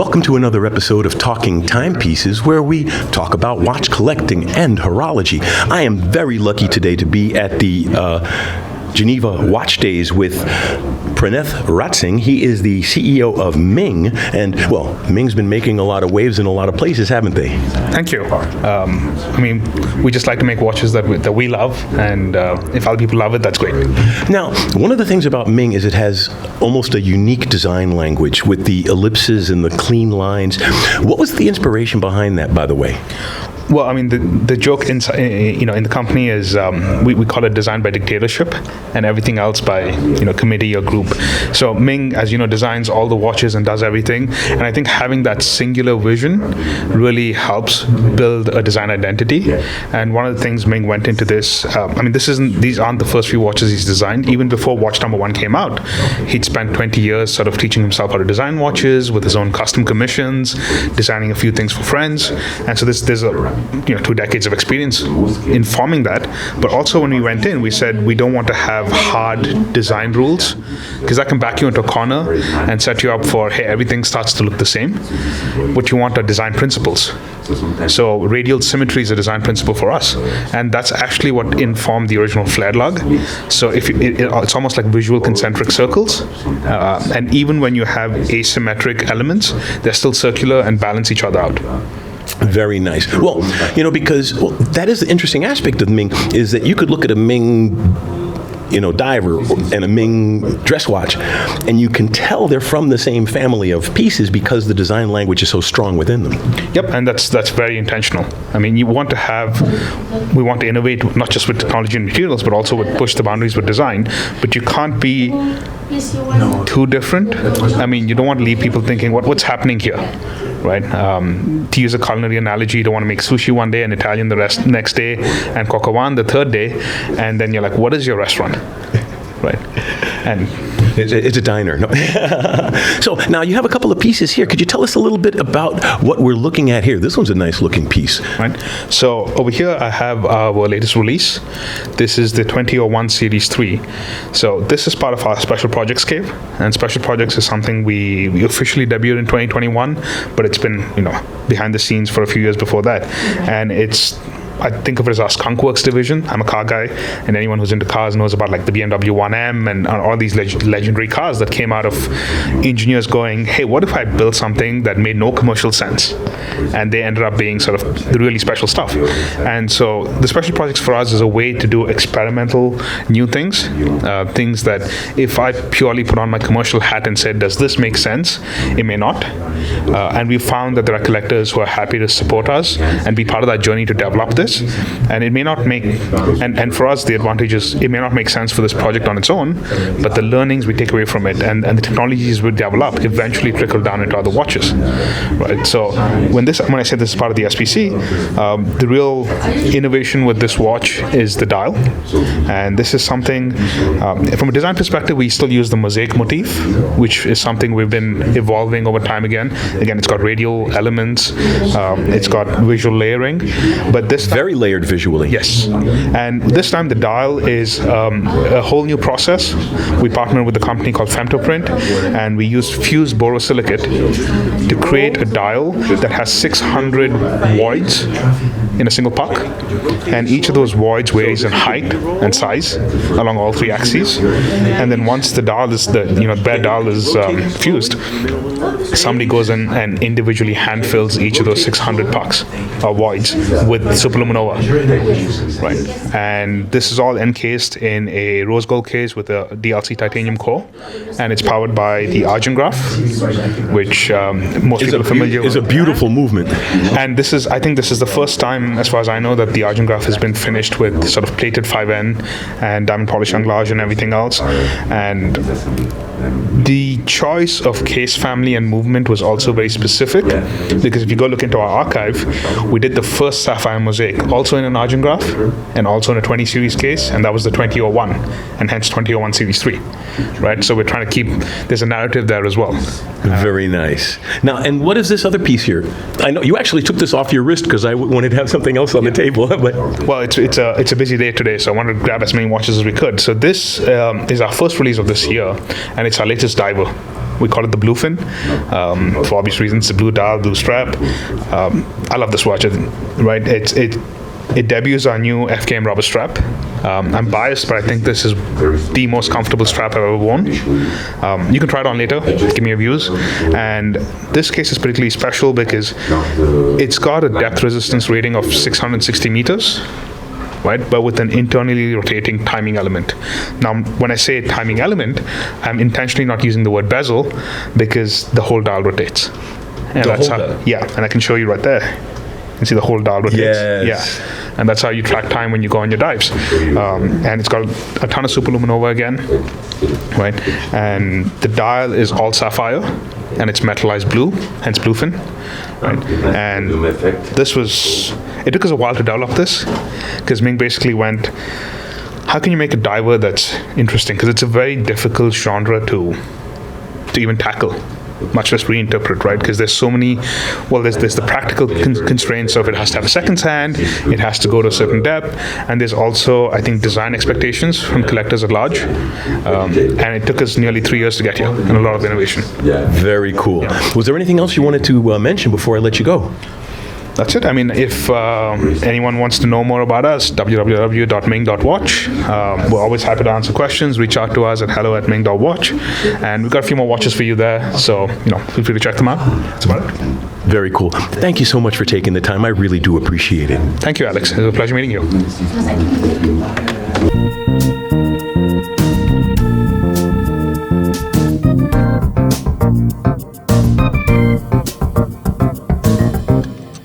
Welcome to another episode of Talking Timepieces, where we talk about watch collecting and horology. I am very lucky today to be at the Geneva Watch Days with Praneth Ratsing. He is the CEO of Ming, and, well, Ming's been making a lot of waves in a lot of places, haven't they? Thank you. We just like to make watches that we love, and if other people love it, that's great. Now, one of the things about Ming is it has almost a unique design language with the ellipses and the clean lines. What was the inspiration behind that, by the way? Well, the joke in the company is we call it design by dictatorship, and everything else by committee or group. So Ming, as you know, designs all the watches and does everything, and I think having that singular vision really helps build a design identity. And one of the things Ming went into this, these aren't the first few watches he's designed. Even before watch number 1 came out, he'd spent 20 years sort of teaching himself how to design watches with his own custom commissions, designing a few things for friends, and so there's a 2 decades of experience informing that. But also when we went in, we said we don't want to have hard design rules, because that can back you into a corner and set you up for, hey, everything starts to look the same. What you want are design principles. So radial symmetry is a design principle for us, and that's actually what informed the original flared lug. So it's almost like visual concentric circles, and even when you have asymmetric elements, they're still circular and balance each other out. Very nice. Well, because that is the interesting aspect of Ming, is that you could look at a Ming diver and a Ming dress watch, and you can tell they're from the same family of pieces because the design language is so strong within them. Yep, and that's very intentional. We want to innovate not just with technology and materials, but also push the boundaries with design. But you can't be too different. You don't want to leave people thinking, what's happening here? Right? To use a culinary analogy, you don't want to make sushi one day and Italian the next day and coq au vin the third day, and then you're like, what is your restaurant? Right? And it's a diner. No. So now you have a couple of pieces here. Could you tell us a little bit about what we're looking at here? This one's a nice looking piece. Right. So over here I have our latest release. This is the 2001 Series 3. So this is part of our Special Projects cave, and Special Projects is something we officially debuted in 2021, but it's been behind the scenes for a few years before that, and I think of it as our Skunk Works division. I'm a car guy, and anyone who's into cars knows about like the BMW 1M and all these legendary cars that came out of engineers going, hey, what if I built something that made no commercial sense? And they ended up being sort of the really special stuff. And so the Special Projects for us is a way to do experimental new things, things that if I purely put on my commercial hat and said, does this make sense? It may not. And we found that there are collectors who are happy to support us and be part of that journey to develop this. And it may not make, and for us, the advantage is it may not make sense for this project on its own, but the learnings we take away from it and the technologies we develop eventually trickle down into other watches, right? So when I say this is part of the SPC, the real innovation with this watch is the dial, and this is something from a design perspective we still use the mosaic motif, which is something we've been evolving over time. Again, it's got radial elements, it's got visual layering, but this very layered visually. Yes. And this time the dial is a whole new process. We partnered with a company called Femtoprint, and we used fused borosilicate to create a dial that has 600 voids in a single puck, and each of those voids varies in height and size along all 3 axes. And then once the dial is the bare dial is fused, somebody goes in and individually hand fills each of those 600 pucks or voids with superluminova, right? And this is all encased in a rose gold case with a DLC titanium core, and it's powered by the Argent Graph, which most people are familiar with. It's a beautiful movement. And I think this is the first time, as far as I know, that the Argent Graph has been finished with sort of plated 5N and diamond polish anglage and everything else. And the choice of case family and movement was also very specific, because if you go look into our archive, we did the first sapphire mosaic also in an Argent Graph and also in a 20 series case, and that was the 2001, and hence 2001 Series 3, right? So we're trying to keep, there's a narrative there as well. Very nice. Now, and what is this other piece here? I know you actually took this off your wrist because I wanted to have something else on the table. But well, it's a busy day today, so I wanted to grab as many watches as we could. So this is our first release of this year, and it's our latest diver. We call it the Bluefin. For obvious reasons, the blue dial, blue strap. I love this watch, right? It debuts our new FKM rubber strap. I'm biased, but I think this is the most comfortable strap I've ever worn. You can try it on later, give me your views. And this case is particularly special because it's got a depth resistance rating of 660 meters, right? But with an internally rotating timing element. Now, when I say timing element, I'm intentionally not using the word bezel because the whole dial rotates. And the whole dial? Yeah, and I can show you right there. You can see the whole dial rotates. Yes. Yeah. And that's how you track time when you go on your dives. And it's got a ton of superluminova again, right? And the dial is all sapphire, and it's metallized blue, hence Bluefin, right? And it took us a while to develop this, because Ming basically went, how can you make a diver that's interesting? Because it's a very difficult genre to even tackle, much less reinterpret, right? Because there's so many, there's the practical constraints of it has to have a second hand, it has to go to a certain depth, and there's also, I think, design expectations from collectors at large. And it took us nearly 3 years to get here, and a lot of innovation. Yeah, very cool. Yeah. Was there anything else you wanted to mention before I let you go? That's it. I mean, if anyone wants to know more about us, www.ming.watch. We're always happy to answer questions. Reach out to us at hello@ming.watch. And we've got a few more watches for you there. So, feel free to check them out. That's about it. Very cool. Thank you so much for taking the time. I really do appreciate it. Thank you, Alex. It was a pleasure meeting you.